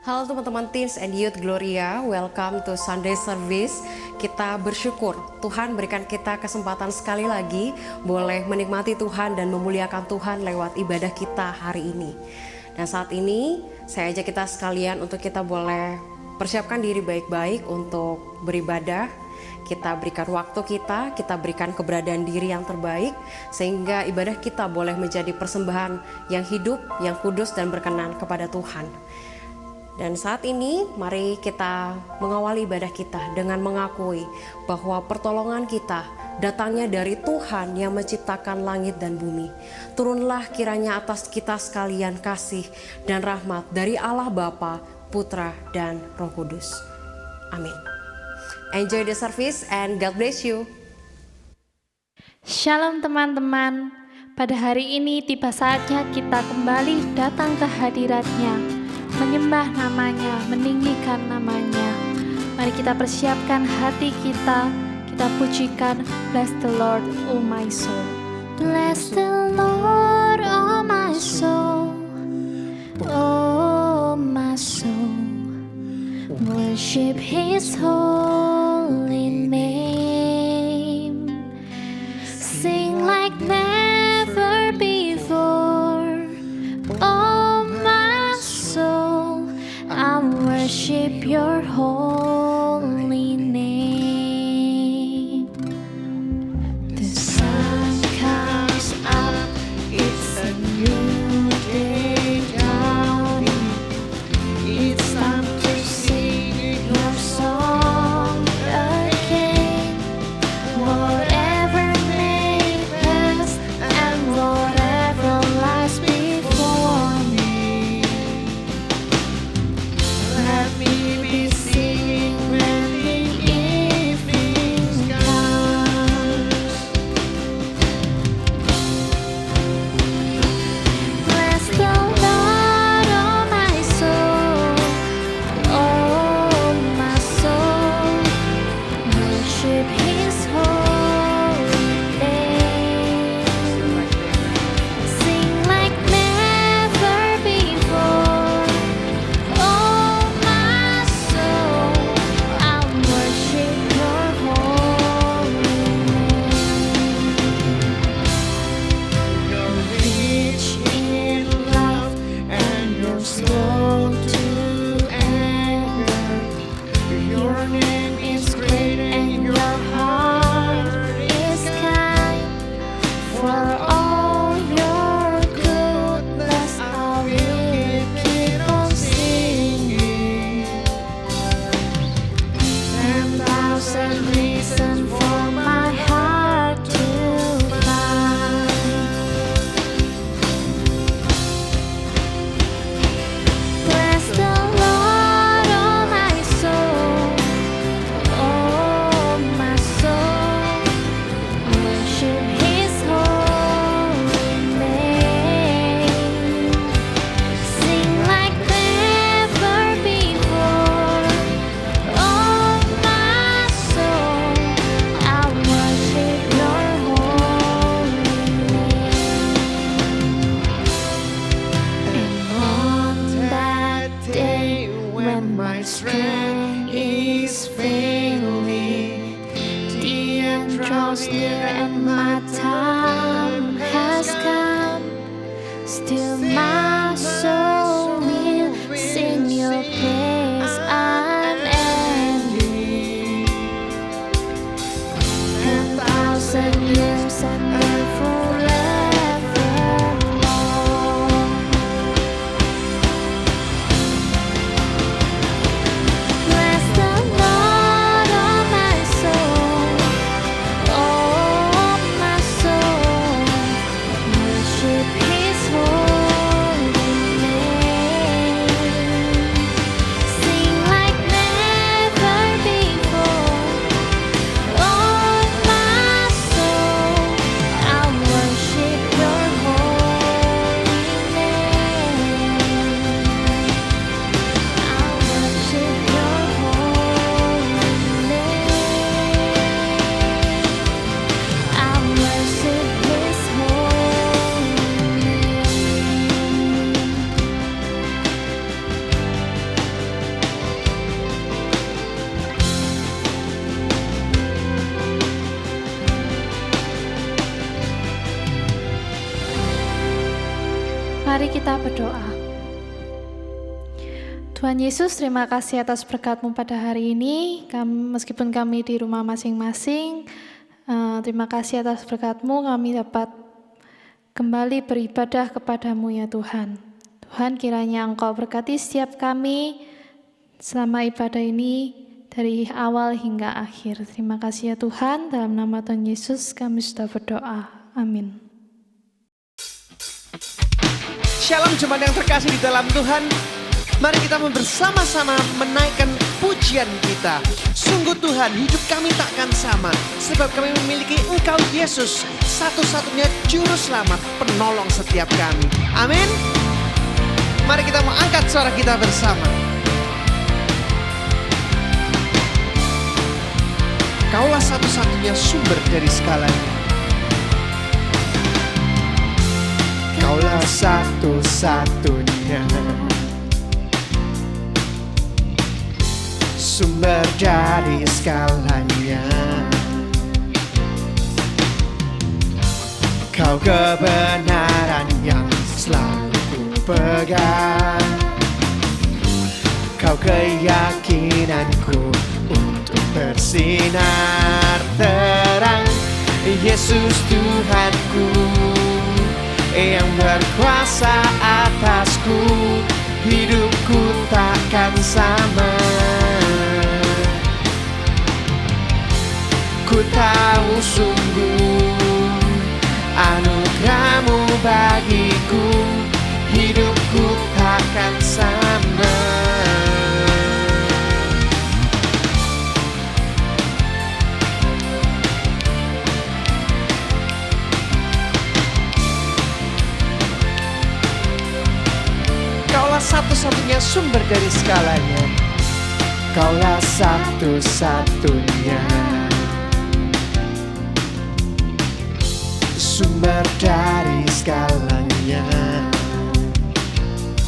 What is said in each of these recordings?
Halo teman-teman Teens and Youth Gloria, welcome to Sunday Service. Kita bersyukur Tuhan berikan kita kesempatan sekali lagi boleh menikmati Tuhan dan memuliakan Tuhan lewat ibadah kita hari ini. Dan saat ini saya ajak kita sekalian untuk kita boleh persiapkan diri baik-baik untuk beribadah. Kita berikan waktu kita berikan keberadaan diri yang terbaik sehingga ibadah kita boleh menjadi persembahan yang hidup, yang kudus dan berkenan kepada Tuhan. Dan saat ini mari kita mengawali ibadah kita dengan mengakui bahwa pertolongan kita datangnya dari Tuhan yang menciptakan langit dan bumi. Turunlah kiranya atas kita sekalian kasih dan rahmat dari Allah Bapa, Putra dan Roh Kudus. Amin. Enjoy the service and God bless you. Shalom teman-teman. Pada hari ini tiba saatnya kita kembali datang ke hadirat-Nya, menyembah namanya, meninggikan namanya. Mari kita persiapkan hati kita pujikan Bless the Lord, oh my soul. Bless the Lord, oh my soul, oh my soul. Worship His holy name. Sing like never before, oh my soul. I worship your holy name. The sun comes up, it's a new day dawning. It's time to sing your song again. Whatever may pass and whatever lies before me, let me be singing when the evening comes. Bless the Lord, oh my soul, oh my soul. Worship His holy name. Sing like never before, oh my soul. I worship your holy name. You're rich in love and you're slow to anger. Your name is great and your heart is kind. For all your goodness, I will keep on singing. 10,000 reasons for my heart to find. Bless the Lord, oh my soul, oh my soul. Worship His holy name. Sing like never before, oh my soul. I worship your holy name. And on that day when my strength is failing, the end draws near and my time has come, still my soul will sing your praise unending. 10,000 years and then forevermore. Bless the Lord, oh my soul, oh my Mari kita berdoa. Tuhan Yesus, terima kasih atas berkat-Mu pada hari ini. Meskipun kami di rumah masing-masing, terima kasih atas berkat-Mu kami dapat kembali beribadah kepada-Mu ya Tuhan. Tuhan, kiranya Engkau berkati setiap kami selama ibadah ini dari awal hingga akhir. Terima kasih ya Tuhan, dalam nama Tuhan Yesus kami sudah berdoa. Amin. Shalom jemaat yang terkasih di dalam Tuhan. Mari kita bersama-sama menaikkan pujian kita. Sungguh Tuhan, hidup kami takkan sama, sebab kami memiliki Engkau Yesus, satu-satunya juru selamat, penolong setiap kami. Amin. Mari kita mengangkat suara kita bersama. Kaulah satu-satunya sumber dari segalanya. Kaulah satu-satunya sumber dari segalanya. Kau kebenaran yang selalu ku pegang. Kau keyakinanku untuk bersinar terang. Yesus Tuhanku yang berkuasa atasku, hidupku takkan sama. Ku tahu sungguh anugerah-Mu bagiku, hidupku takkan sama. Kaulah satu-satunya sumber dari segalanya. Kaulah satu-satunya sumber dari segalanya.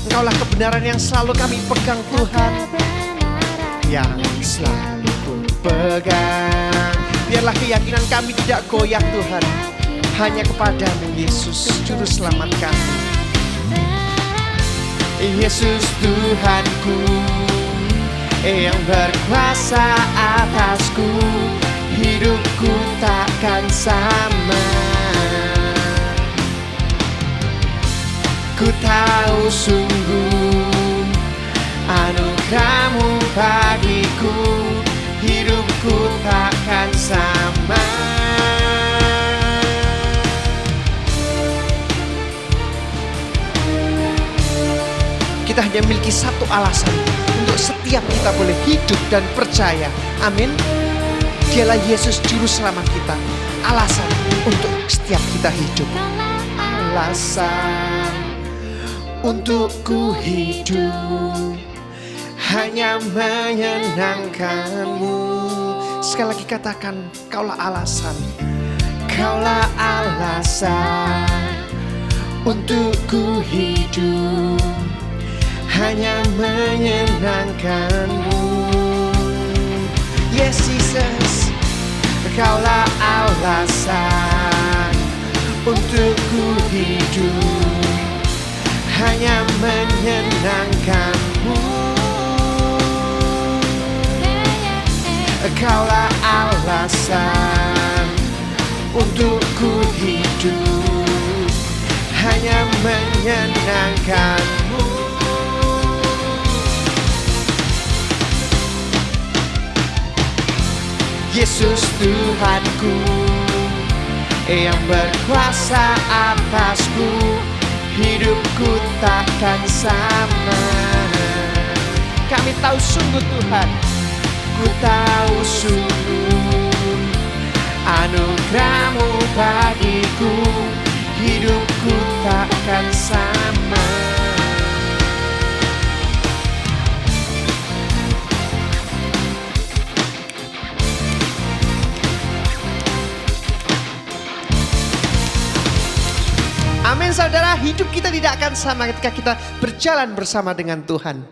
Engkaulah kebenaran yang selalu kami pegang Tuhan, yang selalu ku pegang. Biarlah keyakinan kami tidak goyah Tuhan, hanya kepadamu Yesus juru selamat kami. Yesus Tuhanku yang berkuasa atasku, hidupku takkan sama. Ku tahu sungguh anugerah-Mu bagiku, hidupku takkan sama. Kita hanya memiliki satu alasan untuk setiap kita boleh hidup dan percaya. Amin. Dialah Yesus juru selamat kita. Alasan untuk setiap kita hidup. Alasan untuk ku hidup hanya menyenangkan-Mu. Sekali lagi katakan, Kaulah alasan. Kaulah alasan untuk ku hidup hanya menyenangkan-Mu. Yes Jesus, Kaulah alasan untuk ku hidup hanya menyenangkan-Mu. Kaulah alasan untuk ku hidup hanya menyenangkan-Mu. Yesus Tuhanku yang berkuasa atasku, hidupku takkan sama. Kami tahu sungguh Tuhan, ku tahu sungguh anugerah-Mu bagiku, hidupku takkan sama. Amin saudara, hidup kita tidak akan sama ketika kita berjalan bersama dengan Tuhan.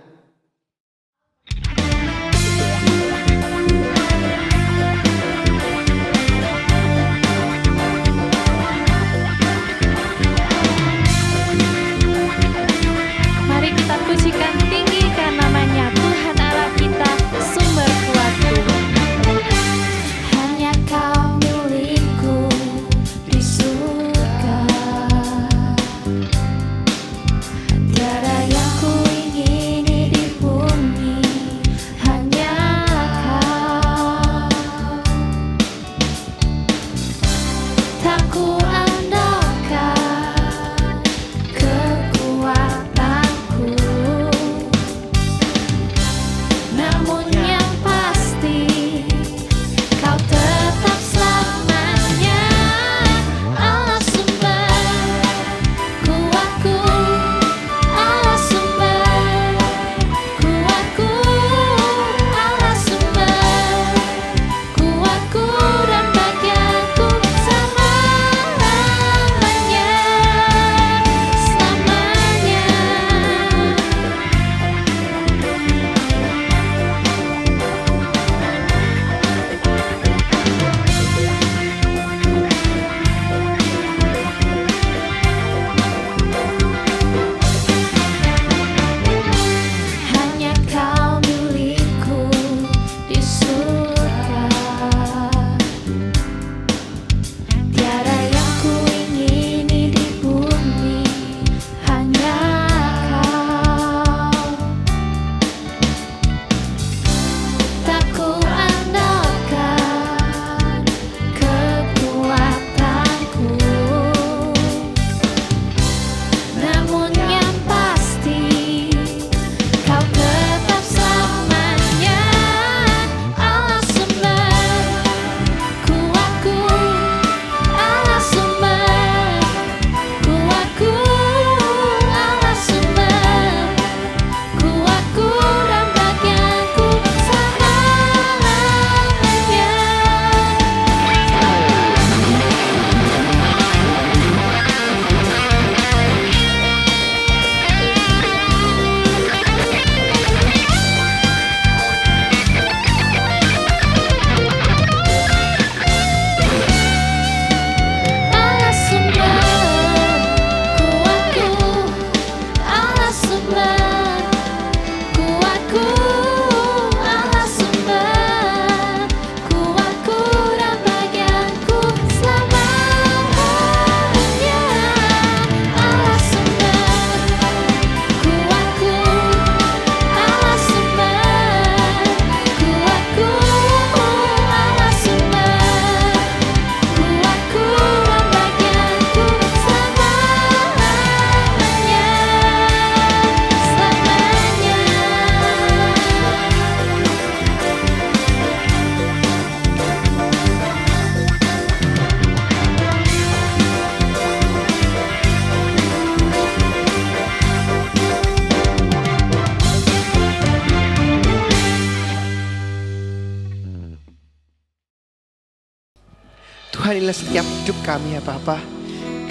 Tuhan, inilah setiap hidup kami ya Bapa.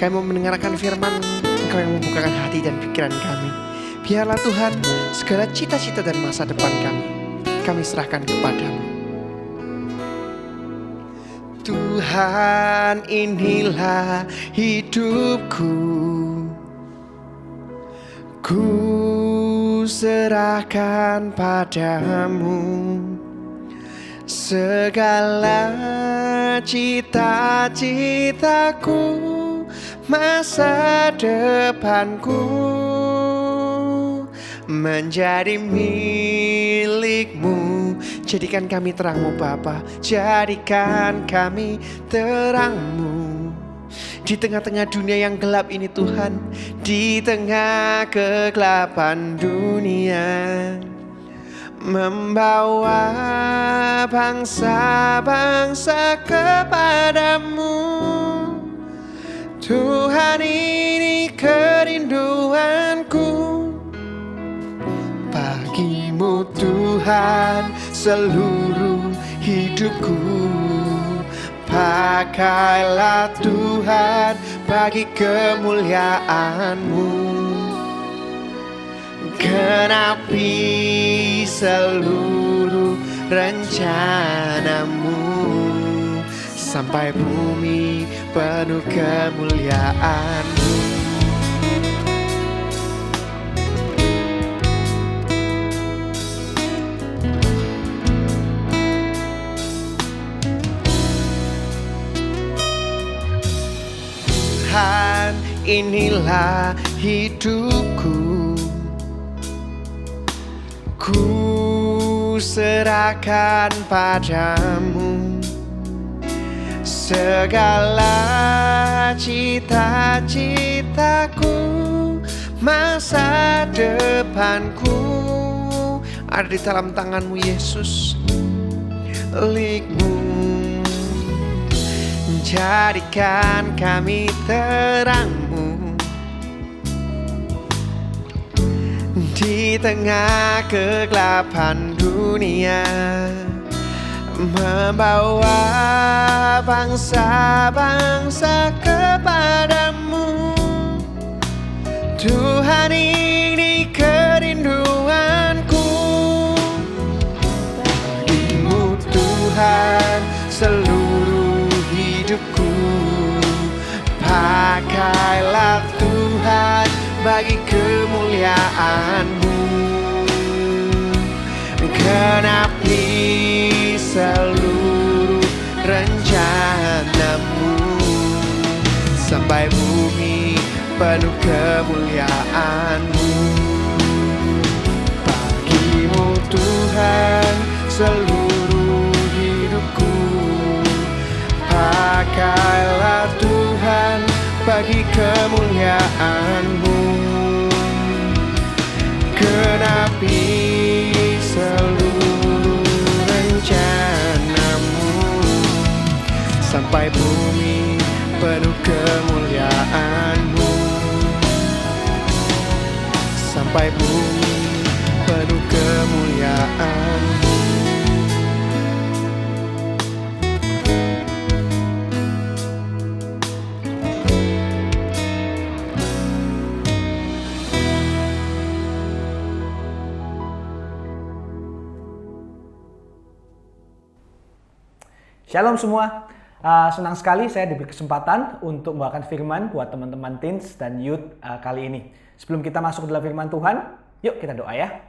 Kami mau mendengarkan firman, Engkau yang membukakan hati dan pikiran kami. Biarlah Tuhan, segala cita-cita dan masa depan kami serahkan kepadamu. Tuhan, inilah hidupku, ku serahkan padamu. Segala cita-citaku, masa depanku menjadi milik-Mu. Jadikan kami terang-Mu Bapa, jadikan kami terang-Mu di tengah-tengah dunia yang gelap ini Tuhan. Di tengah kegelapan dunia, membawa bangsa-bangsa kepadamu. Tuhan, ini kerinduanku, bagimu Tuhan seluruh hidupku. Pakailah Tuhan bagi kemuliaan-Mu, genapi seluruh rencana-Mu, sampai bumi penuh kemuliaan-Mu. Tuhan, inilah hidupku, ku serahkan padamu. Segala cita-citaku, masa depanku ada di dalam tangan-Mu Yesus. Milik-Mu, jadikan kami terang-Mu di tengah kegelapan dunia, membawa bangsa-bangsa kepadamu. Tuhan, ini kerinduanku, bagimu Tuhan seluruh hidupku. Pakailah Tuhan bagi kemuliaan-Mu, genapi seluruh rencana-Mu, sampai bumi penuh kemuliaan-Mu. Bagimu Tuhan seluruh hidupku, pakailah Tuhan bagi kemuliaan-Mu, genapi seluruh rencana-Mu, sampai bumi penuh kemuliaan-Mu, sampai bumi penuh kemuliaan-Mu. Shalom semua, senang sekali saya diberi kesempatan untuk membawakan firman buat teman-teman teens dan youth kali ini. Sebelum kita masuk dalam firman Tuhan, yuk kita doa ya.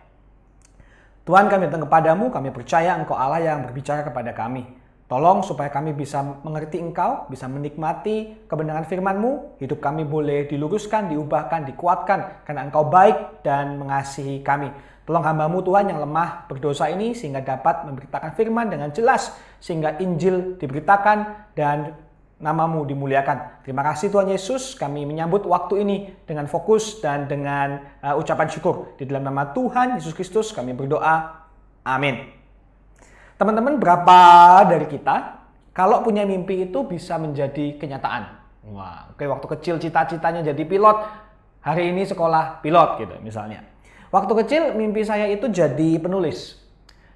Tuhan, kami datang kepadamu, kami percaya Engkau Allah yang berbicara kepada kami. Tolong supaya kami bisa mengerti Engkau, bisa menikmati kebenaran firman-Mu, hidup kami boleh diluruskan, diubahkan, dikuatkan, karena Engkau baik dan mengasihi kami. Tolong hamba-Mu Tuhan yang lemah berdosa ini sehingga dapat memberitakan firman dengan jelas, sehingga Injil diberitakan dan nama-Mu dimuliakan. Terima kasih Tuhan Yesus, kami menyambut waktu ini dengan fokus dan dengan ucapan syukur. Di dalam nama Tuhan Yesus Kristus kami berdoa, amin. Teman-teman, berapa dari kita kalau punya mimpi itu bisa menjadi kenyataan? Wah, oke, waktu kecil cita-citanya jadi pilot, hari ini sekolah pilot gitu misalnya. Waktu kecil mimpi saya itu jadi penulis.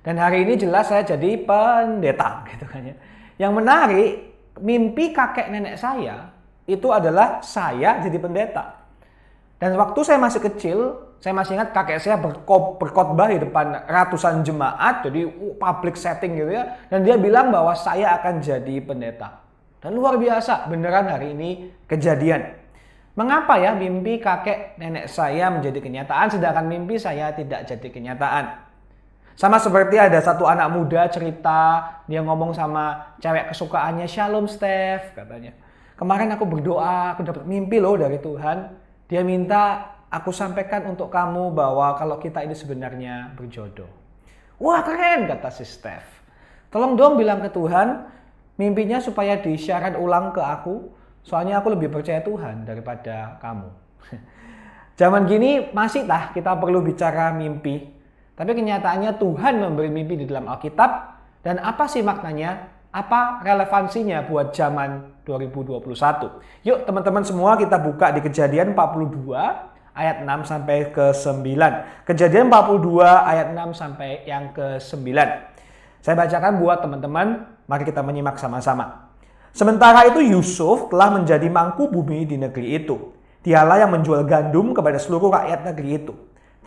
Dan hari ini jelas saya jadi pendeta gitu kan ya. Yang menarik, mimpi kakek nenek saya itu adalah saya jadi pendeta. Dan waktu saya masih kecil, saya masih ingat kakek saya berkhotbah di depan ratusan jemaat, jadi public setting gitu ya. Dan dia bilang bahwa saya akan jadi pendeta. Dan luar biasa, beneran hari ini kejadian. Mengapa ya mimpi kakek nenek saya menjadi kenyataan, sedangkan mimpi saya tidak jadi kenyataan? Sama seperti ada satu anak muda cerita, dia ngomong sama cewek kesukaannya, "Shalom Steph," katanya. "Kemarin aku berdoa, aku dapat mimpi loh dari Tuhan. Dia minta aku sampaikan untuk kamu bahwa kalau kita ini sebenarnya berjodoh." "Wah keren," kata si Steph. "Tolong dong bilang ke Tuhan, mimpinya supaya di-share ulang ke aku. Soalnya aku lebih percaya Tuhan daripada kamu." Zaman gini masih kita perlu bicara mimpi. Tapi kenyataannya Tuhan memberi mimpi di dalam Alkitab. Dan apa sih maknanya? Apa relevansinya buat zaman 2021? Yuk teman-teman semua kita buka di Kejadian 42 ayat 6 sampai ke 9. Kejadian 42 ayat 6 sampai yang ke 9. Saya bacakan buat teman-teman, mari kita menyimak sama-sama. "Sementara itu Yusuf telah menjadi mangku bumi di negeri itu. Dialah yang menjual gandum kepada seluruh rakyat negeri itu.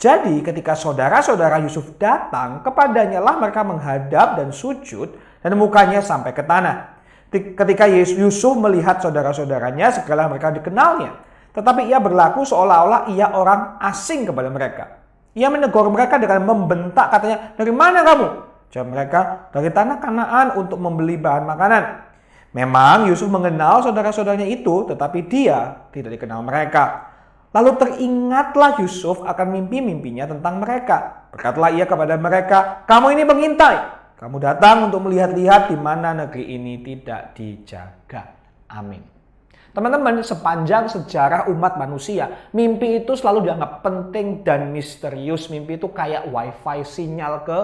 Jadi ketika saudara-saudara Yusuf datang, kepadanya lah mereka menghadap dan sujud dan mukanya sampai ke tanah. Ketika Yusuf melihat saudara-saudaranya, segala mereka dikenalnya. Tetapi ia berlaku seolah-olah ia orang asing kepada mereka. Ia menegur mereka dengan membentak, katanya, 'Dari mana kamu?' Jawab mereka, 'Dari tanah Kanaan untuk membeli bahan makanan.' Memang Yusuf mengenal saudara-saudaranya itu, tetapi dia tidak dikenal mereka. Lalu teringatlah Yusuf akan mimpi-mimpinya tentang mereka. Berkatalah ia kepada mereka, 'Kamu ini pengintai. Kamu datang untuk melihat-lihat di mana negeri ini tidak dijaga.' Amin." Teman-teman, sepanjang sejarah umat manusia, mimpi itu selalu dianggap penting dan misterius. Mimpi itu kayak wifi sinyal ke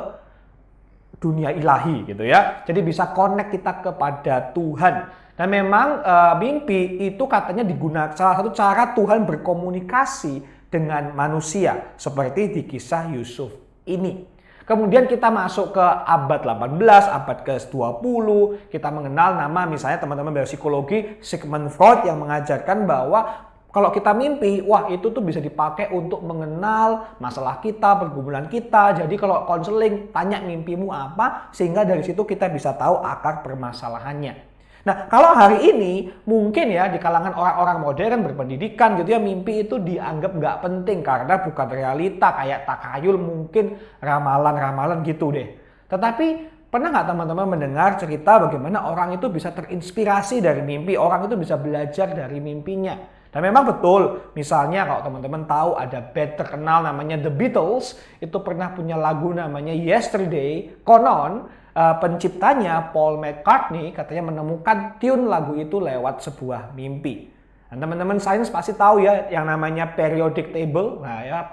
dunia ilahi gitu ya. Jadi bisa connect kita kepada Tuhan. Dan memang mimpi itu katanya digunakan salah satu cara Tuhan berkomunikasi dengan manusia. Seperti di kisah Yusuf ini. Kemudian kita masuk ke abad 18, abad ke-20. Kita mengenal nama misalnya teman-teman dari psikologi Sigmund Freud yang mengajarkan bahwa kalau kita mimpi, wah itu tuh bisa dipakai untuk mengenal masalah kita, pergumulan kita. Jadi kalau konseling, tanya mimpimu apa, sehingga dari situ kita bisa tahu akar permasalahannya. Nah, kalau hari ini mungkin ya di kalangan orang-orang modern berpendidikan gitu ya, mimpi itu dianggap nggak penting karena bukan realita, kayak takayul, mungkin ramalan-ramalan gitu deh. Tetapi pernah nggak teman-teman mendengar cerita bagaimana orang itu bisa terinspirasi dari mimpi, orang itu bisa belajar dari mimpinya. Dan memang betul, misalnya kalau teman-teman tahu ada band terkenal namanya The Beatles, itu pernah punya lagu namanya Yesterday, konon penciptanya Paul McCartney katanya menemukan tune lagu itu lewat sebuah mimpi. Dan teman-teman sains pasti tahu ya yang namanya periodic table. Nah ya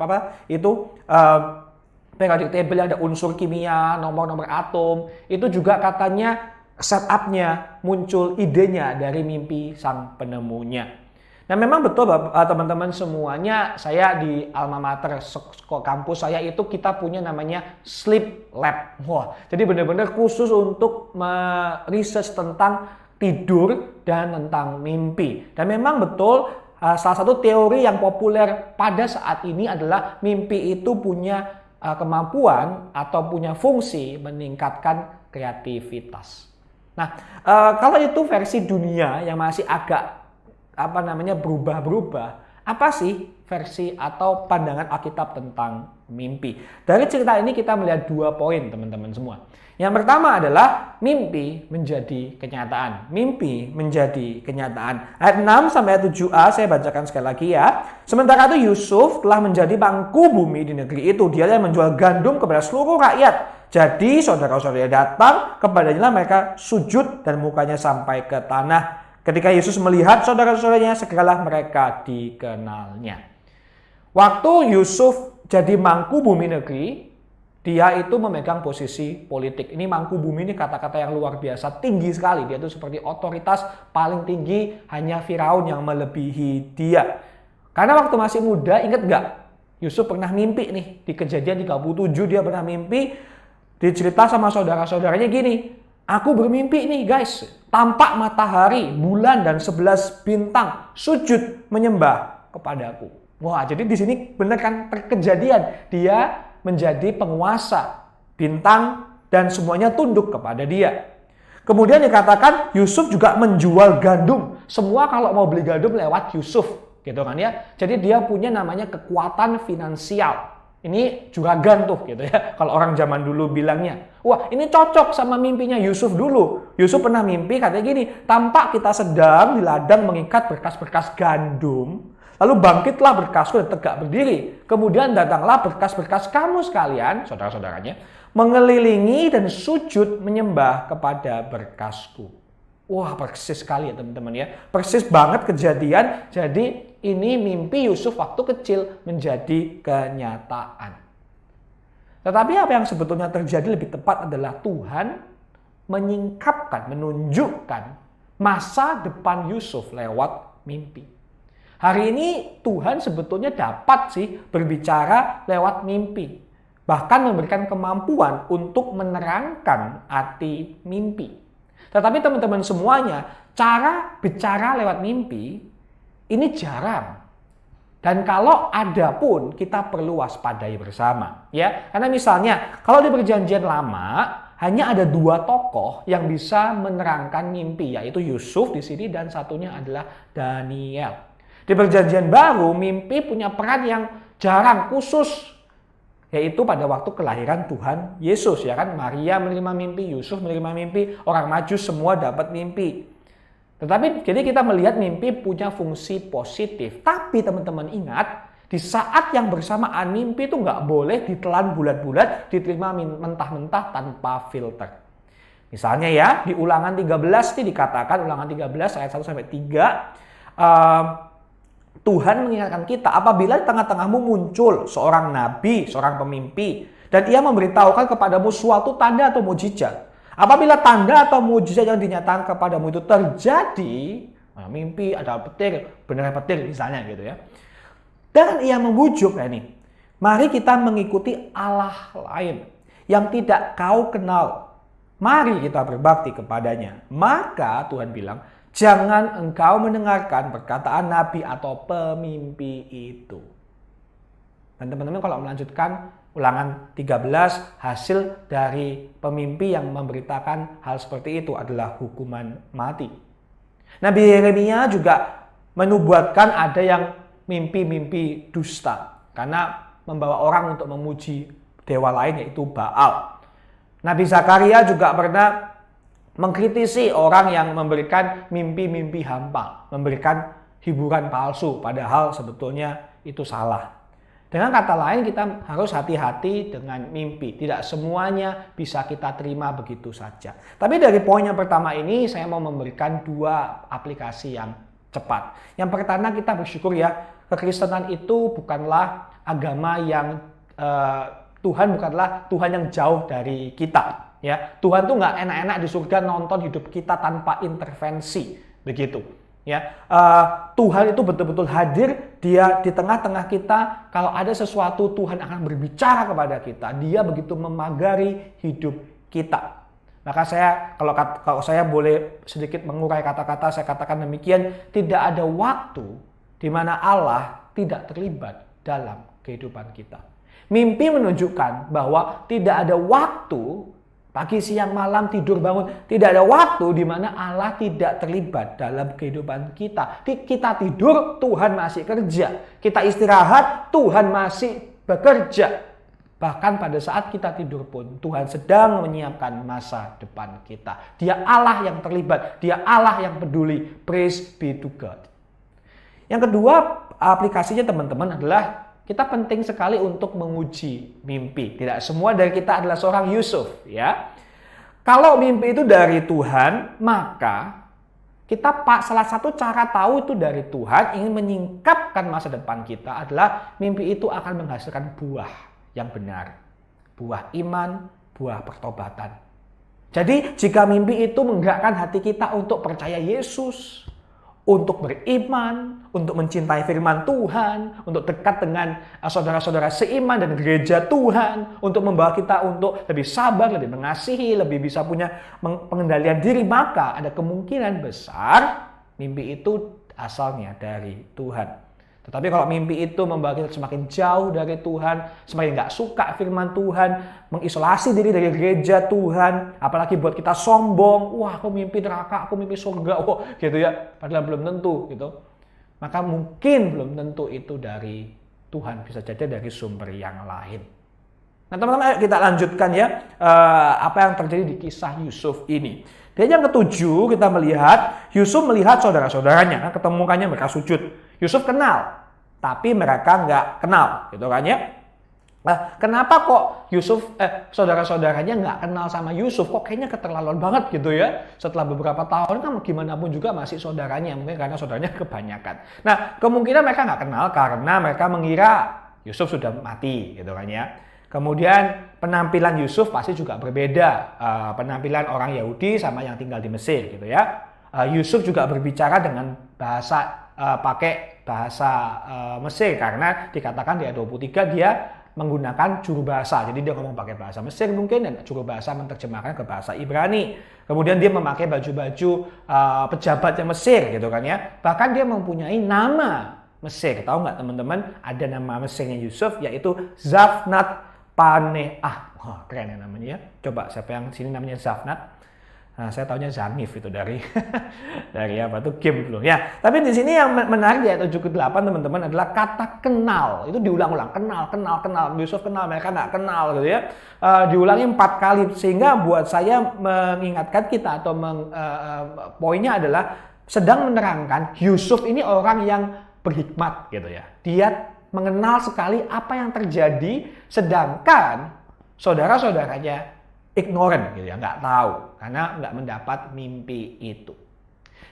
itu periodic table yang ada unsur kimia, nomor-nomor atom. Itu juga katanya setupnya muncul idenya dari mimpi sang penemunya. Nah memang betul teman-teman semuanya, saya di alma mater kampus saya itu kita punya namanya sleep lab. Wah, jadi benar-benar khusus untuk research tentang tidur dan tentang mimpi. Dan memang betul salah satu teori yang populer pada saat ini adalah mimpi itu punya kemampuan atau punya fungsi meningkatkan kreativitas. Nah, kalau itu versi dunia yang masih agak berubah-berubah. Apa sih versi atau pandangan Alkitab tentang mimpi? Dari cerita ini kita melihat 2 poin teman-teman semua. Yang pertama adalah mimpi menjadi kenyataan. Mimpi menjadi kenyataan. Ayat 6 sampai 7a saya bacakan sekali lagi ya. "Sementara itu Yusuf telah menjadi mangku bumi di negeri itu. Dia yang menjual gandum kepada seluruh rakyat. Jadi saudara-saudara datang kepadanya mereka sujud dan mukanya sampai ke tanah. Ketika Yesus melihat saudara-saudaranya, segeralah mereka dikenalnya." Waktu Yusuf jadi mangku bumi negeri, dia itu memegang posisi politik. Ini mangku bumi ini kata-kata yang luar biasa, tinggi sekali. Dia itu seperti otoritas paling tinggi, hanya Firaun yang melebihi dia. Karena waktu masih muda, ingat gak? Yusuf pernah mimpi nih, di Kejadian 37 dia pernah mimpi, dicerita sama saudara-saudaranya gini, Aku bermimpi nih guys, tampak matahari, bulan, dan 11 bintang sujud menyembah kepadaku. Wah, jadi di sini benar kan terkejadian. Dia menjadi penguasa, bintang dan semuanya tunduk kepada dia. Kemudian dikatakan Yusuf juga menjual gandum. Semua kalau mau beli gandum lewat Yusuf, gitu kan ya. Jadi dia punya namanya kekuatan finansial. Ini juragan tuh gitu ya. Kalau orang zaman dulu bilangnya. Wah, ini cocok sama mimpinya Yusuf dulu. Yusuf pernah mimpi katanya gini, tampak kita sedang di ladang mengikat berkas-berkas gandum. Lalu bangkitlah berkasku dan tegak berdiri. Kemudian datanglah berkas-berkas kamu sekalian, saudara-saudaranya, mengelilingi dan sujud menyembah kepada berkasku. Wah, persis sekali ya teman-teman ya. Persis banget kejadian. Jadi ini mimpi Yusuf waktu kecil menjadi kenyataan. Tetapi apa yang sebetulnya terjadi lebih tepat adalah Tuhan menyingkapkan, menunjukkan masa depan Yusuf lewat mimpi. Hari ini Tuhan sebetulnya dapat sih berbicara lewat mimpi. Bahkan memberikan kemampuan untuk menerangkan arti mimpi. Tetapi teman-teman semuanya, cara bicara lewat mimpi ini jarang. Dan kalau ada pun kita perlu waspadai bersama. Ya, karena misalnya kalau di perjanjian lama hanya ada 2 tokoh yang bisa menerangkan mimpi, yaitu Yusuf di sini dan satunya adalah Daniel. Di perjanjian baru, mimpi punya peran yang jarang, khusus. Yaitu pada waktu kelahiran Tuhan Yesus. Ya kan, Maria menerima mimpi, Yusuf menerima mimpi, orang Majus semua dapat mimpi. Tetapi jadi kita melihat mimpi punya fungsi positif. Tapi teman-teman ingat, di saat yang bersamaan mimpi itu nggak boleh ditelan bulat-bulat, diterima mentah-mentah tanpa filter. Misalnya ya, di Ulangan 13 ini dikatakan, Ulangan 13 ayat 1-3, Tuhan mengingatkan kita apabila di tengah-tengahmu muncul seorang nabi, seorang pemimpi, dan ia memberitahukan kepadamu suatu tanda atau mujizat. Apabila tanda atau mujizat yang dinyatakan kepadamu itu terjadi, mimpi ada petir, benar petir misalnya gitu ya. Dan ia membujuk, ini, mari kita mengikuti Allah lain yang tidak kau kenal. Mari kita berbakti kepadanya. Maka Tuhan bilang, jangan engkau mendengarkan perkataan nabi atau pemimpi itu. Dan teman-teman kalau melanjutkan Ulangan 13, hasil dari pemimpi yang memberitakan hal seperti itu adalah hukuman mati. Nabi Yeremia juga menubuatkan ada yang mimpi-mimpi dusta karena membawa orang untuk memuji dewa lain yaitu Baal. Nabi Zakaria juga pernah mengkritisi orang yang memberikan mimpi-mimpi hampa, memberikan hiburan palsu, padahal sebetulnya itu salah. Dengan kata lain, kita harus hati-hati dengan mimpi. Tidak semuanya bisa kita terima begitu saja. Tapi dari poin yang pertama ini, saya mau memberikan 2 aplikasi yang cepat. Yang pertama, kita bersyukur ya, kekristenan itu bukanlah agama yang Tuhan bukanlah Tuhan yang jauh dari kita. Ya, Tuhan tuh nggak enak-enak di surga nonton hidup kita tanpa intervensi, begitu. Ya, Tuhan itu betul-betul hadir, Dia di tengah-tengah kita. Kalau ada sesuatu, Tuhan akan berbicara kepada kita. Dia begitu memagari hidup kita. Maka kalau saya boleh sedikit mengurai kata-kata, saya katakan demikian: tidak ada waktu di mana Allah tidak terlibat dalam kehidupan kita. Mimpi menunjukkan bahwa tidak ada waktu, pagi, siang, malam, tidur, bangun. Tidak ada waktu di mana Allah tidak terlibat dalam kehidupan kita. Kita tidur, Tuhan masih kerja. Kita istirahat, Tuhan masih bekerja. Bahkan pada saat kita tidur pun, Tuhan sedang menyiapkan masa depan kita. Dia Allah yang terlibat. Dia Allah yang peduli. Praise be to God. Yang kedua, aplikasinya teman-teman adalah kita penting sekali untuk menguji mimpi. Tidak semua dari kita adalah seorang Yusuf, ya. Kalau mimpi itu dari Tuhan, maka kita salah satu cara tahu itu dari Tuhan, ingin menyingkapkan masa depan kita adalah mimpi itu akan menghasilkan buah yang benar. Buah iman, buah pertobatan. Jadi jika mimpi itu menggerakkan hati kita untuk percaya Yesus, untuk beriman, untuk mencintai firman Tuhan, untuk dekat dengan saudara-saudara seiman dan gereja Tuhan, untuk membawa kita untuk lebih sabar, lebih mengasihi, lebih bisa punya pengendalian diri, maka ada kemungkinan besar mimpi itu asalnya dari Tuhan. Tetapi kalau mimpi itu membawa kita semakin jauh dari Tuhan, semakin nggak suka firman Tuhan, mengisolasi diri dari gereja Tuhan, apalagi buat kita sombong, wah aku mimpi neraka, aku mimpi surga, oh gitu ya, padahal belum tentu gitu. Maka mungkin belum tentu itu dari Tuhan, bisa jadi dari sumber yang lain. Nah teman-teman, ayo kita lanjutkan ya, apa yang terjadi di kisah Yusuf ini. Dan yang ketujuh, kita melihat Yusuf melihat saudara-saudaranya, ketemukannya mereka sujud. Yusuf kenal, tapi mereka nggak kenal, gitu kan ya. Nah, kenapa kok saudara-saudaranya nggak kenal sama Yusuf? Kok kayaknya keterlaluan banget gitu ya. Setelah beberapa tahun kan gimana pun juga masih saudaranya, mungkin karena saudaranya kebanyakan. Nah, kemungkinan mereka nggak kenal karena mereka mengira Yusuf sudah mati, gitu kan ya. Kemudian penampilan Yusuf pasti juga berbeda, penampilan orang Yahudi sama yang tinggal di Mesir, gitu ya. Yusuf juga berbicara dengan pakai bahasa Mesir karena dikatakan di ayat 23 dia menggunakan juru bahasa. Jadi dia ngomong pakai bahasa Mesir mungkin dan juru bahasa menerjemahkan ke bahasa Ibrani. Kemudian dia memakai baju-baju pejabatnya Mesir gitu kan ya. Bahkan dia mempunyai nama Mesir. Tahu nggak teman-teman? Ada nama Mesirnya Yusuf yaitu Zafnat Paneah. Wah, keren ya namanya ya. Coba siapa yang sini namanya Zafnat? Nah, saya taunya Zanif itu dari apa tuh game dulu ya. Tapi di sini yang menarik di ayat 7-8 teman-teman adalah kata kenal. Itu diulang-ulang, kenal. Yusuf kenal, mereka nggak kenal gitu ya. Diulangi 4 kali sehingga buat saya mengingatkan kita atau poinnya adalah sedang menerangkan Yusuf ini orang yang berhikmat gitu ya. Dia mengenal sekali apa yang terjadi sedangkan saudara-saudaranya ignorant gitu ya, nggak tahu karena nggak mendapat mimpi itu.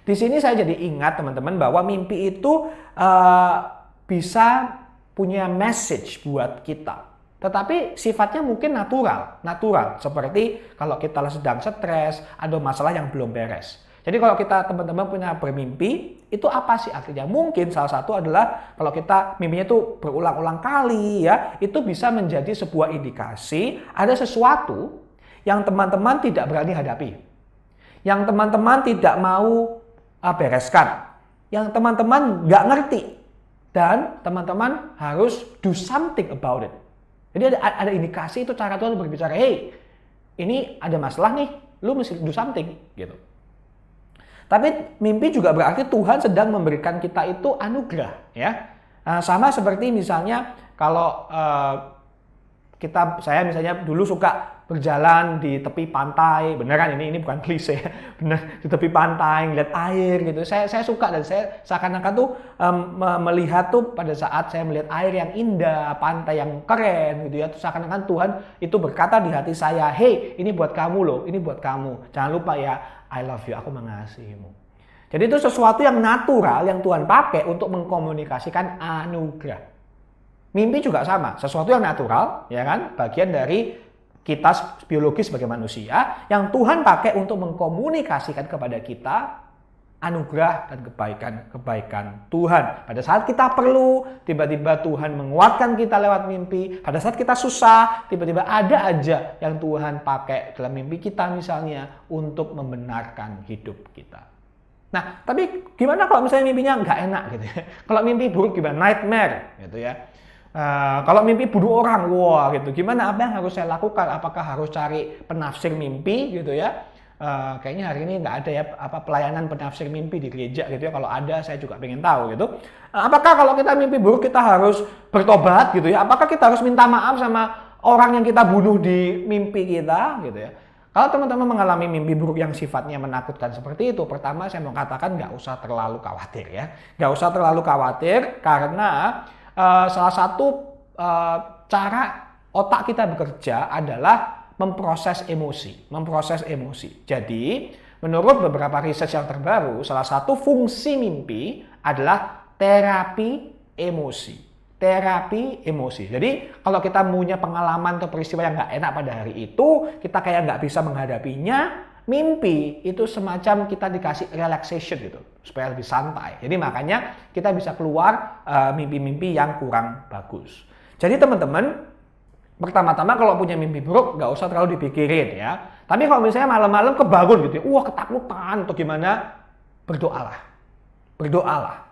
Di sini saya jadi ingat teman-teman bahwa mimpi itu bisa punya message buat kita. Tetapi sifatnya mungkin natural seperti kalau kita sedang stres, ada masalah yang belum beres. Jadi kalau kita teman-teman punya bermimpi, itu apa sih artinya? Mungkin salah satu adalah kalau kita mimpinya itu berulang-ulang kali ya, itu bisa menjadi sebuah indikasi ada sesuatu yang teman-teman tidak berani hadapi, yang teman-teman tidak mau bereskan, yang teman-teman nggak ngerti, dan teman-teman harus do something about it. Jadi ada indikasi itu cara Tuhan berbicara, hey, ini ada masalah nih, lu mesti do something gitu. Tapi mimpi juga berarti Tuhan sedang memberikan kita itu anugerah ya. Sama seperti misalnya kalau saya misalnya dulu suka berjalan di tepi pantai, beneran ini bukan klise, bener di tepi pantai ngeliat air gitu. Saya suka dan saya seakan-akan tuh melihat tuh pada saat saya melihat air yang indah, pantai yang keren gitu ya. Seakan-akan Tuhan itu berkata di hati saya, hey ini buat kamu loh, ini buat kamu. Jangan lupa ya, I love you, aku mengasihimu. Jadi itu sesuatu yang natural yang Tuhan pakai untuk mengkomunikasikan anugerah. Mimpi juga sama, sesuatu yang natural, ya kan? Bagian dari kita biologis sebagai manusia yang Tuhan pakai untuk mengkomunikasikan kepada kita anugerah dan kebaikan Tuhan. Pada saat kita perlu, tiba-tiba Tuhan menguatkan kita lewat mimpi. Pada saat kita susah, tiba-tiba ada aja yang Tuhan pakai dalam mimpi kita misalnya untuk membenarkan hidup kita. Nah, tapi gimana kalau misalnya mimpinya nggak enak gitu ya? Kalau mimpi buruk gimana? Nightmare gitu ya. Kalau mimpi bunuh orang, wah gitu. Gimana? Apa yang harus saya lakukan? Apakah harus cari penafsir mimpi gitu ya? Kayaknya hari ini nggak ada ya pelayanan penafsir mimpi di gereja gitu ya. Kalau ada saya juga pengen tahu gitu. Apakah kalau kita mimpi buruk kita harus bertobat gitu ya? Apakah kita harus minta maaf sama orang yang kita bunuh di mimpi kita gitu ya? Kalau teman-teman mengalami mimpi buruk yang sifatnya menakutkan seperti itu, pertama saya mau katakan nggak usah terlalu khawatir ya. Nggak usah terlalu khawatir karena salah satu cara otak kita bekerja adalah memproses emosi. Jadi, menurut beberapa riset yang terbaru, salah satu fungsi mimpi adalah terapi emosi. Jadi, kalau kita punya pengalaman atau peristiwa yang nggak enak pada hari itu, kita kayak nggak bisa menghadapinya, mimpi itu semacam kita dikasih relaxation gitu, supaya lebih santai. Jadi makanya kita bisa keluar mimpi-mimpi yang kurang bagus. Jadi teman-teman, pertama-tama kalau punya mimpi buruk, nggak usah terlalu dipikirin ya. Tapi kalau misalnya malam-malam kebangun gitu ya, wah ketakutan atau gimana, berdoalah. Berdoalah.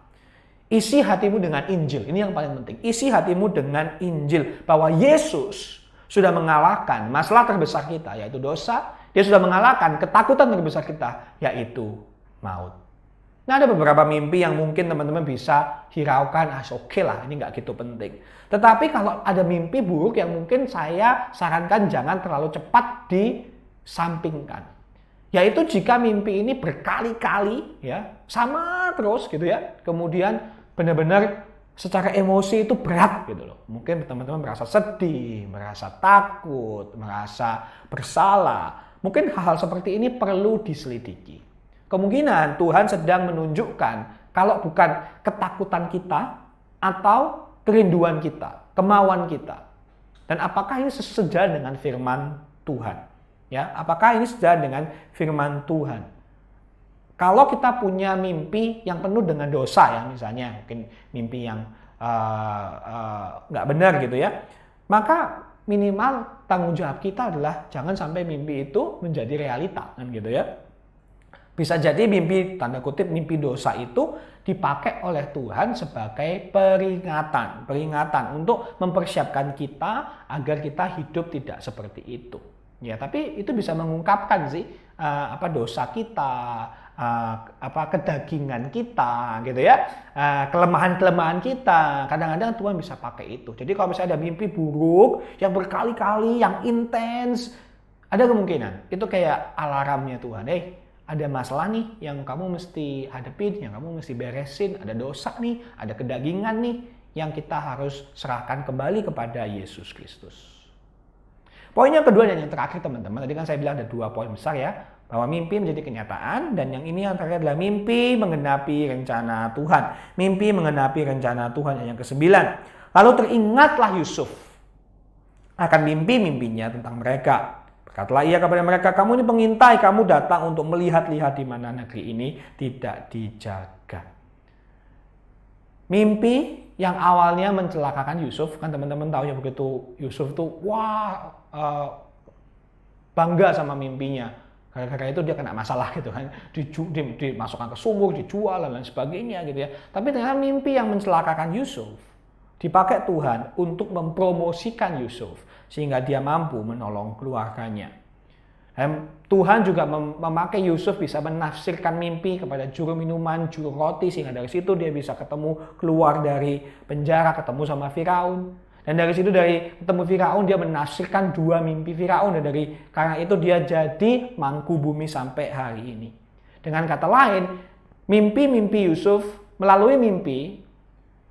Isi hatimu dengan Injil, ini yang paling penting. Isi hatimu dengan Injil, bahwa Yesus sudah mengalahkan masalah terbesar kita, yaitu dosa. Dia sudah mengalahkan ketakutan terbesar kita, yaitu maut. Nah, ada beberapa mimpi yang mungkin teman-teman bisa hiraukan, oke lah, ini nggak gitu penting. Tetapi kalau ada mimpi buruk yang mungkin saya sarankan jangan terlalu cepat disampingkan. Yaitu jika mimpi ini berkali-kali, ya, sama terus gitu ya, kemudian benar-benar secara emosi itu berat gitu loh. Mungkin teman-teman merasa sedih, merasa takut, merasa bersalah. Mungkin hal-hal seperti ini perlu diselidiki. Kemungkinan Tuhan sedang menunjukkan kalau bukan ketakutan kita atau kerinduan kita, kemauan kita. Dan apakah ini sejalan dengan firman Tuhan? Ya, apakah ini sejalan dengan firman Tuhan? Kalau kita punya mimpi yang penuh dengan dosa ya, misalnya mungkin mimpi yang nggak benar gitu ya, maka minimal tanggung jawab kita adalah jangan sampai mimpi itu menjadi realita kan gitu ya. Bisa jadi mimpi, tanda kutip, mimpi dosa itu dipakai oleh Tuhan sebagai peringatan untuk mempersiapkan kita agar kita hidup tidak seperti itu. Ya, tapi itu bisa mengungkapkan sih dosa kita, kedagingan kita, gitu ya, kelemahan-kelemahan kita. Kadang-kadang Tuhan bisa pakai itu. Jadi kalau misalnya ada mimpi buruk yang berkali-kali, yang intens, ada kemungkinan itu kayak alarmnya Tuhan. Ada masalah nih yang kamu mesti hadapin, yang kamu mesti beresin, ada dosa nih, ada kedagingan nih yang kita harus serahkan kembali kepada Yesus Kristus. Poin yang kedua dan yang terakhir teman-teman, tadi kan saya bilang ada 2 poin besar ya, bahwa mimpi menjadi kenyataan, dan yang ini yang terakhir adalah mimpi menggenapi rencana Tuhan. Mimpi menggenapi rencana Tuhan yang ke-9. Lalu teringatlah Yusuf akan mimpi-mimpinya tentang mereka. Berkatalah ia kepada mereka, kamu ini pengintai, kamu datang untuk melihat-lihat di mana negeri ini tidak dijaga. Mimpi yang awalnya mencelakakan Yusuf, kan teman-teman tahu ya, begitu Yusuf tuh bangga sama mimpinya. Gara-gara itu dia kena masalah gitu kan, dimasukkan ke sumur, dijual dan lain sebagainya gitu ya. Tapi ternyata mimpi yang mencelakakan Yusuf dipakai Tuhan untuk mempromosikan Yusuf sehingga dia mampu menolong keluarganya. Tuhan juga memakai Yusuf bisa menafsirkan mimpi kepada juru minuman, juru roti, sehingga dari situ dia bisa ketemu, keluar dari penjara, ketemu sama Firaun. Dan dari situ, dari ketemu Firaun, dia menafsirkan 2 mimpi Firaun, dan karena itu dia jadi mangku bumi sampai hari ini. Dengan kata lain, mimpi-mimpi Yusuf, melalui mimpi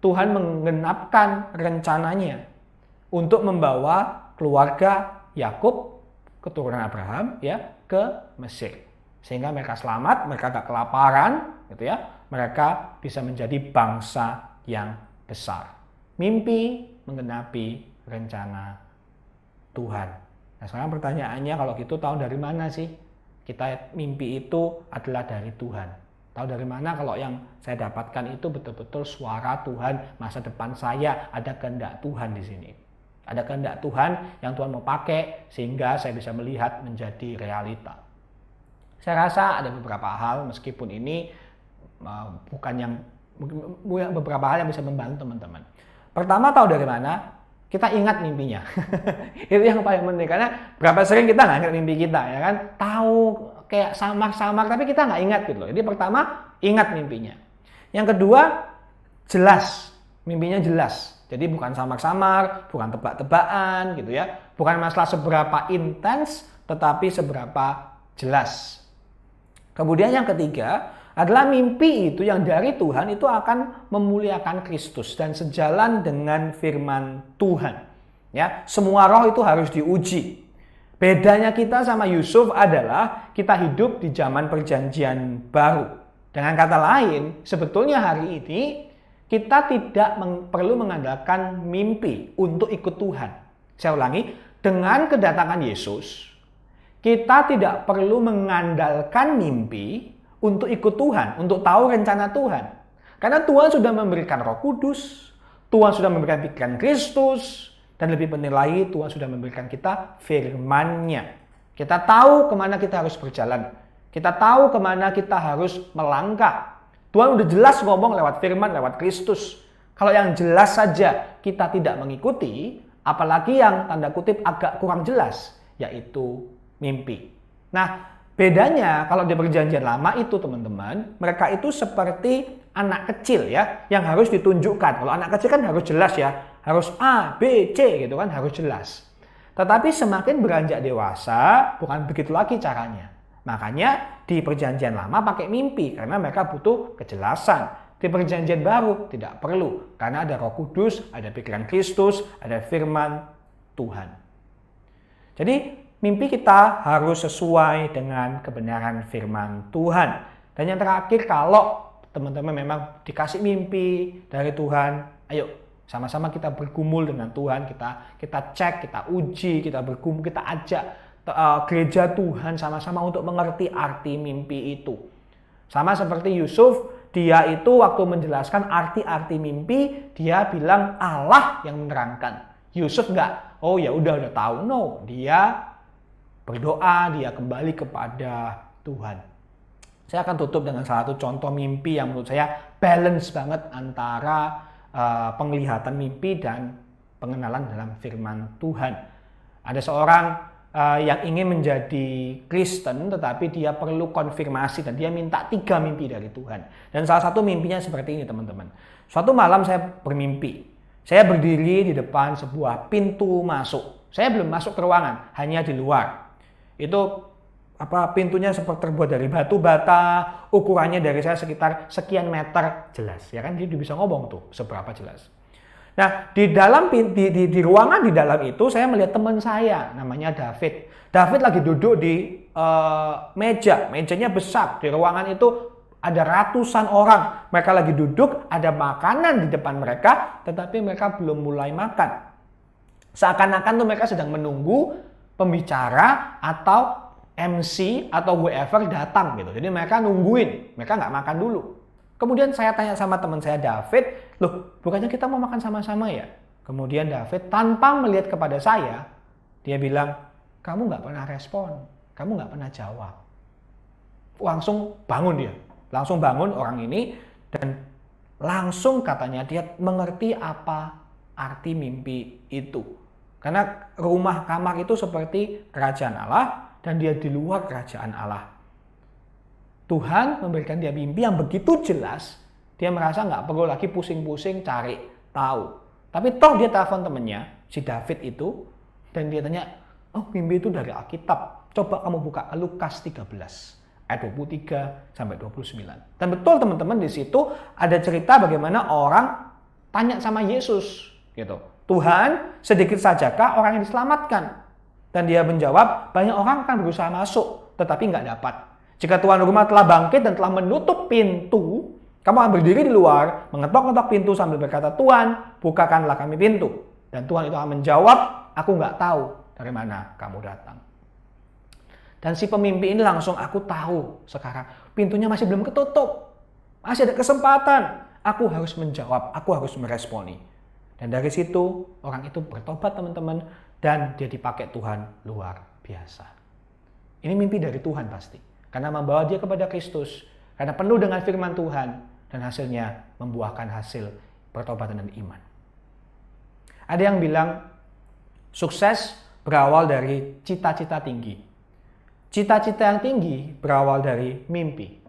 Tuhan menggenapkan rencananya untuk membawa keluarga Yakub, keturunan Abraham ya, ke Mesir, sehingga mereka selamat, mereka gak kelaparan gitu ya, mereka bisa menjadi bangsa yang besar. Mimpi menggenapi rencana Tuhan. Nah, sekarang pertanyaannya, kalau gitu tahu dari mana sih kita mimpi itu adalah dari Tuhan? Tahu dari mana kalau yang saya dapatkan itu betul-betul suara Tuhan, masa depan saya, ada kehendak Tuhan di sini. Ada kehendak Tuhan yang Tuhan mau pakai sehingga saya bisa melihat menjadi realita. Saya rasa ada beberapa hal, meskipun ini bukan yang beberapa hal yang bisa membantu teman-teman. Pertama, tahu dari mana? Kita ingat mimpinya. Itu yang paling penting, karena berapa sering kita nggak ingat mimpi kita, ya kan? Tahu kayak samar-samar, tapi kita nggak ingat gitu loh. Jadi pertama, ingat mimpinya. Yang kedua, jelas. Mimpinya jelas. Jadi bukan samar-samar, bukan tebak-tebakan gitu ya. Bukan masalah seberapa intens, tetapi seberapa jelas. Kemudian yang ketiga adalah mimpi itu yang dari Tuhan itu akan memuliakan Kristus dan sejalan dengan firman Tuhan. Ya, semua roh itu harus diuji. Bedanya kita sama Yusuf adalah kita hidup di zaman perjanjian baru. Dengan kata lain, sebetulnya hari ini kita tidak perlu mengandalkan mimpi untuk ikut Tuhan. Saya ulangi, dengan kedatangan Yesus, Kita tidak perlu mengandalkan mimpi untuk ikut Tuhan, untuk tahu rencana Tuhan. Karena Tuhan sudah memberikan Roh Kudus, Tuhan sudah memberikan pikiran Kristus, dan lebih penting lagi Tuhan sudah memberikan kita firman-Nya. Kita tahu kemana kita harus berjalan. Kita tahu kemana kita harus melangkah. Tuhan udah jelas ngomong lewat firman, lewat Kristus. Kalau yang jelas saja kita tidak mengikuti, apalagi yang tanda kutip agak kurang jelas, yaitu mimpi. Nah, bedanya kalau di perjanjian lama itu teman-teman, mereka itu seperti anak kecil ya, yang harus ditunjukkan. Kalau anak kecil kan harus jelas ya, harus A, B, C gitu kan, harus jelas. Tetapi semakin beranjak dewasa, bukan begitu lagi caranya. Makanya di perjanjian lama pakai mimpi, karena mereka butuh kejelasan. Di perjanjian baru tidak perlu, karena ada Roh Kudus, ada pikiran Kristus, ada firman Tuhan. Jadi mimpi kita harus sesuai dengan kebenaran firman Tuhan. Dan yang terakhir, kalau teman-teman memang dikasih mimpi dari Tuhan, ayo sama-sama kita bergumul dengan Tuhan, kita cek, kita uji, kita bergumul, kita ajak gereja Tuhan sama-sama untuk mengerti arti mimpi itu. Sama seperti Yusuf, dia itu waktu menjelaskan arti-arti mimpi, dia bilang Allah yang menerangkan. Yusuf enggak, oh ya udah tahu, no, dia berdoa, dia kembali kepada Tuhan. Saya akan tutup dengan salah satu contoh mimpi yang menurut saya balance banget antara penglihatan mimpi dan pengenalan dalam firman Tuhan. Ada seorang yang ingin menjadi Kristen, tetapi dia perlu konfirmasi dan dia minta 3 mimpi dari Tuhan. Dan salah satu mimpinya seperti ini teman-teman. Suatu malam saya bermimpi, saya berdiri di depan sebuah pintu masuk. Saya belum masuk ke ruangan, hanya di luar. Itu pintunya seperti terbuat dari batu bata, ukurannya dari saya sekitar sekian meter, jelas ya kan, dia bisa ngomong tuh seberapa jelas. Nah, di dalam di ruangan di dalam itu saya melihat teman saya namanya David. David lagi duduk di mejanya besar. Di ruangan itu ada ratusan orang. Mereka lagi duduk, ada makanan di depan mereka, tetapi mereka belum mulai makan. Seakan-akan tuh mereka sedang menunggu pembicara atau MC atau whoever datang gitu. Jadi mereka nungguin, mereka nggak makan dulu. Kemudian saya tanya sama teman saya David, loh bukannya kita mau makan sama-sama ya? Kemudian David tanpa melihat kepada saya, dia bilang, kamu nggak pernah respon, kamu nggak pernah jawab. Langsung bangun dia, langsung bangun orang ini dan langsung katanya dia mengerti apa arti mimpi itu. Karena rumah kamar itu seperti kerajaan Allah dan dia di luar kerajaan Allah. Tuhan memberikan dia mimpi yang begitu jelas, dia merasa nggak perlu lagi pusing-pusing cari tahu. Tapi toh dia telepon temennya, si David itu, dan dia tanya, oh mimpi itu dari Alkitab, coba kamu buka Lukas 13, ayat 23 sampai 29. Dan betul teman-teman, di situ ada cerita bagaimana orang tanya sama Yesus, gitu. Tuhan, sedikit sajakah orang yang diselamatkan? Dan dia menjawab, banyak orang kan berusaha masuk, tetapi nggak dapat. Jika tuan rumah telah bangkit dan telah menutup pintu, kamu akan berdiri di luar, mengetok-ngetok pintu sambil berkata, Tuhan, bukakanlah kami pintu. Dan Tuhan itu akan menjawab, aku nggak tahu dari mana kamu datang. Dan si pemimpi ini langsung, aku tahu sekarang, pintunya masih belum ketutup. Masih ada kesempatan. Aku harus menjawab, aku harus meresponi. Dan dari situ, orang itu bertobat teman-teman, dan dia dipakai Tuhan luar biasa. Ini mimpi dari Tuhan pasti. Karena membawa dia kepada Kristus, karena penuh dengan firman Tuhan, dan hasilnya membuahkan hasil pertobatan dan iman. Ada yang bilang, sukses berawal dari cita-cita tinggi. Cita-cita yang tinggi berawal dari mimpi.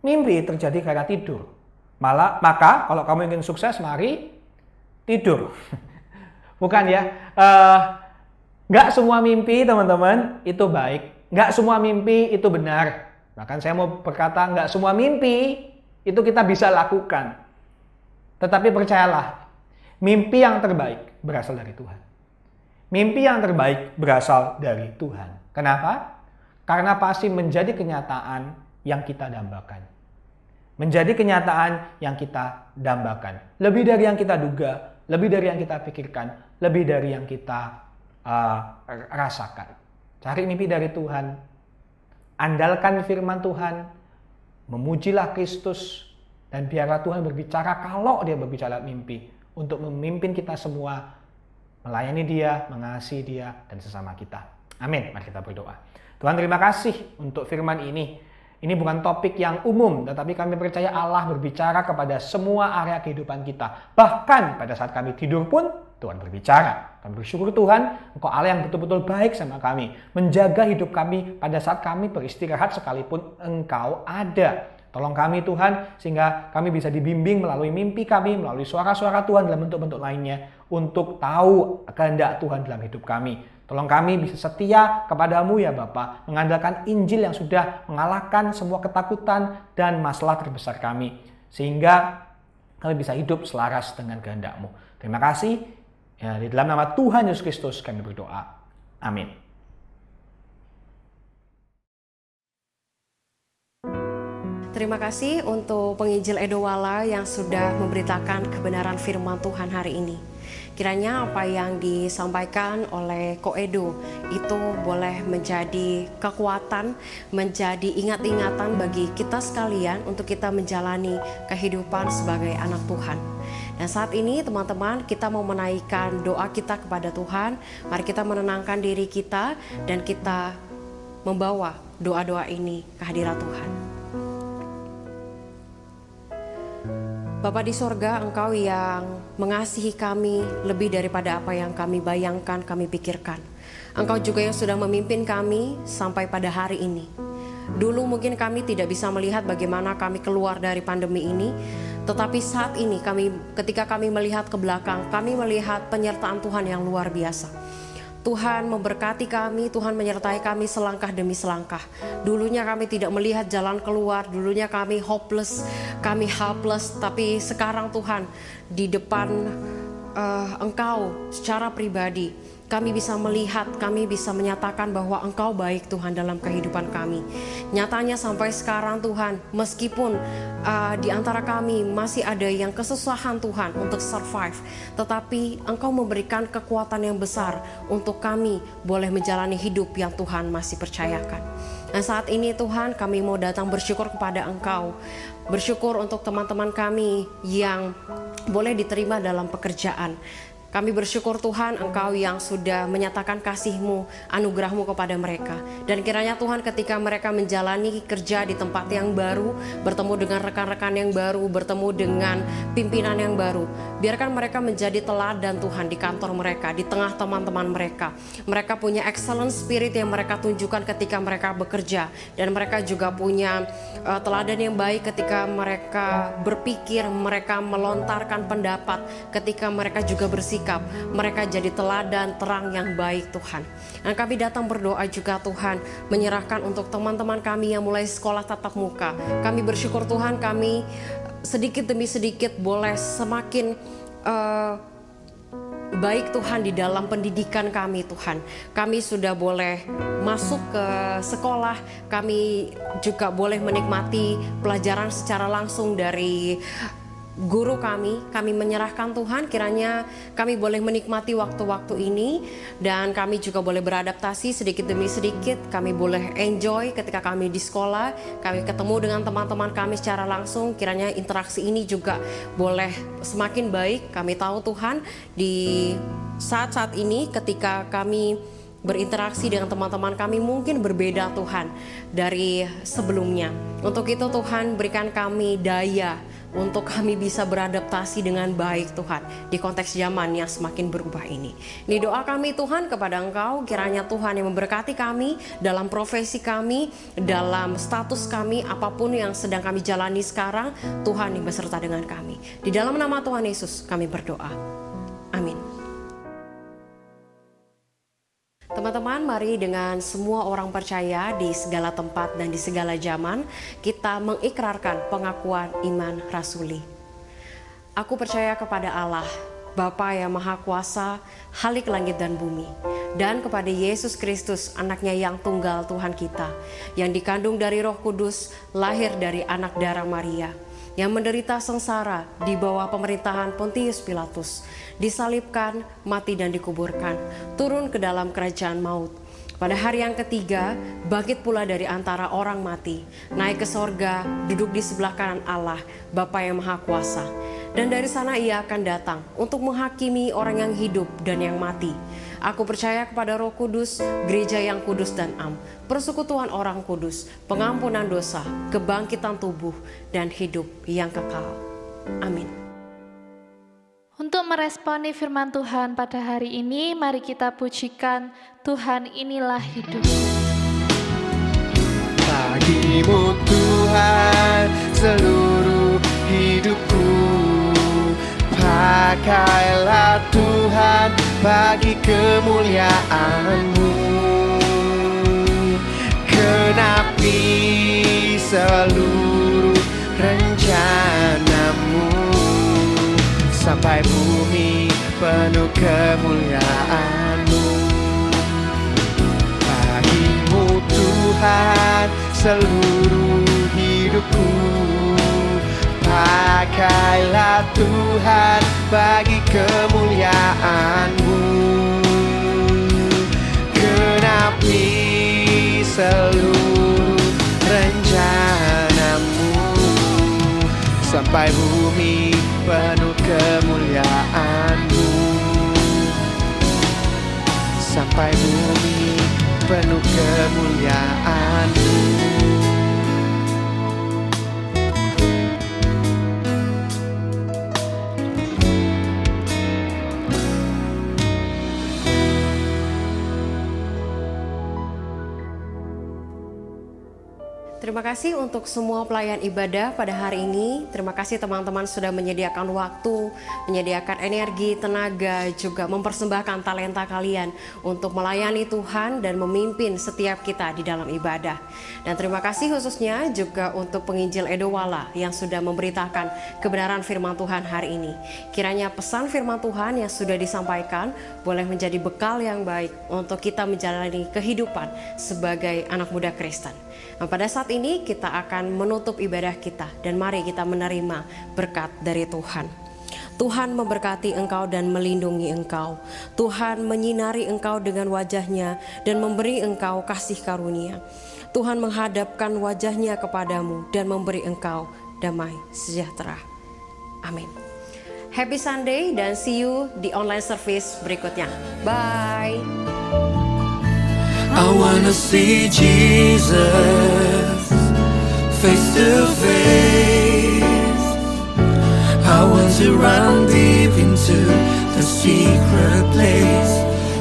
Mimpi terjadi karena tidur. Maka kalau kamu ingin sukses, mari tidur. Bukan ya, nggak semua mimpi teman-teman itu baik. Nggak semua mimpi itu benar. Bahkan saya mau berkata, nggak semua mimpi itu kita bisa lakukan. Tetapi percayalah, mimpi yang terbaik berasal dari Tuhan. Mimpi yang terbaik berasal dari Tuhan. Kenapa? Karena pasti menjadi kenyataan yang kita dambakan. Menjadi kenyataan yang kita dambakan. Lebih dari yang kita duga, lebih dari yang kita pikirkan, lebih dari yang kita rasakan. Cari mimpi dari Tuhan. Andalkan firman Tuhan. Memujilah Kristus. Dan biarlah Tuhan berbicara kalau dia berbicara mimpi. Untuk memimpin kita semua. Melayani dia, mengasihi dia, dan sesama kita. Amin. Mari kita berdoa. Tuhan, terima kasih untuk firman ini. Ini bukan topik yang umum, tetapi kami percaya Allah berbicara kepada semua area kehidupan kita. Bahkan pada saat kami tidur pun, Tuhan berbicara. Kami bersyukur Tuhan, Engkau Allah yang betul-betul baik sama kami. Menjaga hidup kami pada saat kami beristirahat sekalipun Engkau ada. Tolong kami Tuhan, sehingga kami bisa dibimbing melalui mimpi kami, melalui suara-suara Tuhan dalam bentuk-bentuk lainnya, untuk tahu kehendak Tuhan dalam hidup kami. Tolong kami bisa setia kepadamu ya Bapa, mengandalkan Injil yang sudah mengalahkan semua ketakutan dan masalah terbesar kami. Sehingga kami bisa hidup selaras dengan kehendak-Mu. Terima kasih. Ya, di dalam nama Tuhan Yesus Kristus kami berdoa. Amin. Terima kasih untuk penginjil Edo Wala yang sudah memberitakan kebenaran firman Tuhan hari ini. Kiranya apa yang disampaikan oleh Ko Edo itu boleh menjadi kekuatan, menjadi ingat-ingatan bagi kita sekalian untuk kita menjalani kehidupan sebagai anak Tuhan. Dan saat ini teman-teman, kita mau menaikkan doa kita kepada Tuhan. Mari kita menenangkan diri kita dan kita membawa doa-doa ini ke hadirat Tuhan. Bapa di sorga, Engkau yang mengasihi kami lebih daripada apa yang kami bayangkan, kami pikirkan. Engkau juga yang sudah memimpin kami sampai pada hari ini. Dulu mungkin kami tidak bisa melihat bagaimana kami keluar dari pandemi ini, tetapi saat ini ketika kami melihat ke belakang, kami melihat penyertaan Tuhan yang luar biasa. Tuhan memberkati kami, Tuhan menyertai kami selangkah demi selangkah. Dulunya kami tidak melihat jalan keluar, dulunya kami hopeless, kami helpless. Tapi sekarang Tuhan, di depan Engkau secara pribadi, kami bisa melihat, kami bisa menyatakan bahwa Engkau baik Tuhan dalam kehidupan kami. Nyatanya sampai sekarang Tuhan, meskipun di antara kami masih ada yang kesusahan Tuhan untuk survive, tetapi Engkau memberikan kekuatan yang besar untuk kami boleh menjalani hidup yang Tuhan masih percayakan. Dan saat ini Tuhan, kami mau datang bersyukur kepada Engkau. Bersyukur untuk teman-teman kami yang boleh diterima dalam pekerjaan. Kami bersyukur Tuhan, Engkau yang sudah menyatakan kasih-Mu, anugerah-Mu kepada mereka. Dan kiranya Tuhan, ketika mereka menjalani kerja di tempat yang baru, bertemu dengan rekan-rekan yang baru, bertemu dengan pimpinan yang baru, biarkan mereka menjadi teladan Tuhan di kantor mereka, di tengah teman-teman mereka. Mereka punya excellent spirit yang mereka tunjukkan ketika mereka bekerja. Dan mereka juga punya teladan yang baik ketika mereka berpikir, mereka melontarkan pendapat, ketika mereka juga bersikap. Mereka jadi teladan terang yang baik Tuhan. Dan kami datang berdoa juga Tuhan, menyerahkan untuk teman-teman kami yang mulai sekolah tatap muka. Kami bersyukur Tuhan, kami sedikit demi sedikit boleh semakin baik Tuhan di dalam pendidikan kami Tuhan. Kami sudah boleh masuk ke sekolah, kami juga boleh menikmati pelajaran secara langsung dari guru kami menyerahkan Tuhan, kiranya kami boleh menikmati waktu-waktu ini dan kami juga boleh beradaptasi sedikit demi sedikit. Kami boleh enjoy ketika kami di sekolah, kami ketemu dengan teman-teman kami secara langsung. Kiranya interaksi ini juga boleh semakin baik. Kami tahu Tuhan, di saat-saat ini ketika kami berinteraksi dengan teman-teman kami mungkin berbeda Tuhan dari sebelumnya. Untuk itu Tuhan, berikan kami daya untuk kami bisa beradaptasi dengan baik Tuhan di konteks zaman yang semakin berubah ini. Ini doa kami Tuhan kepada Engkau, kiranya Tuhan yang memberkati kami dalam profesi kami, dalam status kami, apapun yang sedang kami jalani sekarang, Tuhan yang beserta dengan kami. Di dalam nama Tuhan Yesus kami berdoa. Amin. Teman-teman, mari dengan semua orang percaya di segala tempat dan di segala zaman, kita mengikrarkan pengakuan iman rasuli. Aku percaya kepada Allah, Bapa yang Maha Kuasa, Khalik langit dan bumi, dan kepada Yesus Kristus, anaknya yang tunggal Tuhan kita, yang dikandung dari Roh Kudus, lahir dari anak darah Maria, yang menderita sengsara di bawah pemerintahan Pontius Pilatus, disalibkan, mati dan dikuburkan, turun ke dalam kerajaan maut, Pada hari yang ketiga, bangkit pula dari antara orang mati, naik ke sorga, duduk di sebelah kanan Allah, Bapa yang Maha Kuasa. Dan dari sana ia akan datang untuk menghakimi orang yang hidup dan yang mati. Aku percaya kepada Roh Kudus, gereja yang kudus dan am, persekutuan orang kudus, pengampunan dosa, kebangkitan tubuh, dan hidup yang kekal. Amin. Untuk meresponi firman Tuhan pada hari ini, mari kita pujikan Tuhan inilah hidupku. Bagimu Tuhan seluruh hidupku, pakailah Tuhan bagi kemuliaan-Mu. Genapi seluruh rencana-Mu, sampai bumi penuh kemuliaan-Mu. Bagimu Tuhan seluruh hidupku, pakailah Tuhan bagi kemuliaan-Mu. Genapi seluruh rencana-Mu, sampai bumi penuh kemuliaan-Mu. Sampai bumi penuh kemuliaan-Mu. Terima kasih untuk semua pelayan ibadah pada hari ini. Terima kasih teman-teman sudah menyediakan waktu, menyediakan energi, tenaga, juga mempersembahkan talenta kalian untuk melayani Tuhan dan memimpin setiap kita di dalam ibadah. Dan terima kasih khususnya juga untuk penginjil Edo Wala yang sudah memberitakan kebenaran firman Tuhan hari ini. Kiranya pesan firman Tuhan yang sudah disampaikan boleh menjadi bekal yang baik untuk kita menjalani kehidupan sebagai anak muda Kristen. Nah, pada saat ini kita akan menutup ibadah kita dan mari kita menerima berkat dari Tuhan. Tuhan memberkati engkau dan melindungi engkau. Tuhan menyinari engkau dengan wajahnya dan memberi engkau kasih karunia. Tuhan menghadapkan wajahnya kepadamu dan memberi engkau damai sejahtera. Amin. Happy Sunday dan see you di online service berikutnya. Bye. I wanna see Jesus face to face. I want to run deep into the secret place,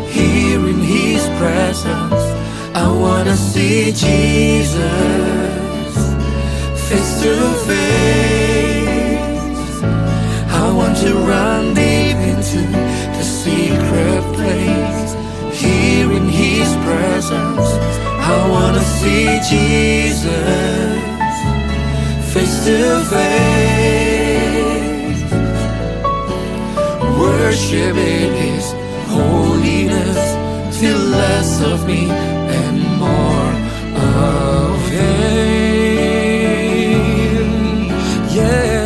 here in His presence. I wanna see Jesus face to face. I want to run deep into the secret place, here in His presence. I wanna see Jesus face to face, worship in His holiness, feel less of me and more of Him. Yeah.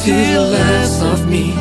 Feel less of me